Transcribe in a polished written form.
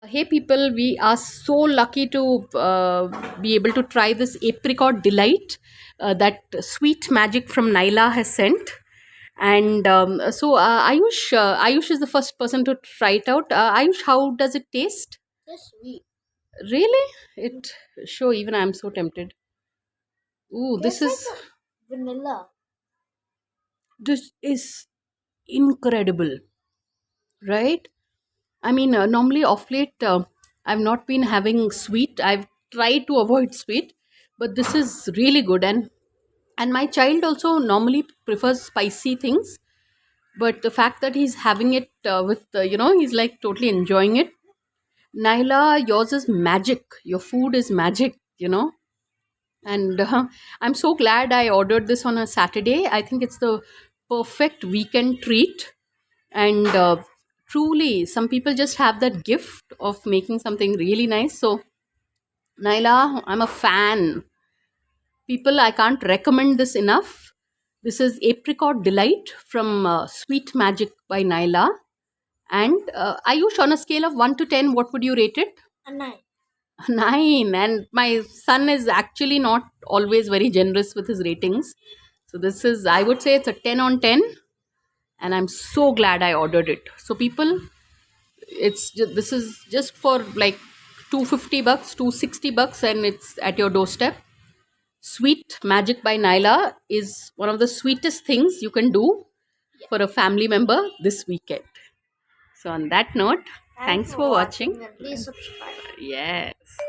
Hey people, we are so lucky to be able to try this apricot delight that Sweet Magic from Nyla has sent. And Ayush is the first person to try it out. Ayush, how does it taste? It's sweet. Really? It sure, even I'm so tempted. Ooh, Tastes like a vanilla. this is incredible, right? I mean, normally off late, I've not been having sweet. I've tried to avoid sweet, but this is really good. And my child also normally prefers spicy things, but the fact that he's having it with he's like totally enjoying it. Naila, yours is magic. Your food is magic. And I'm so glad I ordered this on a Saturday. I think it's the perfect weekend treat. And truly, some people just have that gift of making something really nice. So, Naila, I'm a fan. People, I can't recommend this enough. This is Apricot Delight from Sweet Magic by Nyla. And Ayush, on a scale of 1 to 10, what would you rate it? A 9. 9. And my son is actually not always very generous with his ratings. So this is, I would say it's a 10 on 10. And I'm so glad I ordered it. So people, this is just for like 250 bucks, 260 bucks, and it's at your doorstep. Sweet Magic by Nyla is one of the sweetest things you can do for a family member this weekend. So on that note, thanks for watching. And please subscribe. Yes.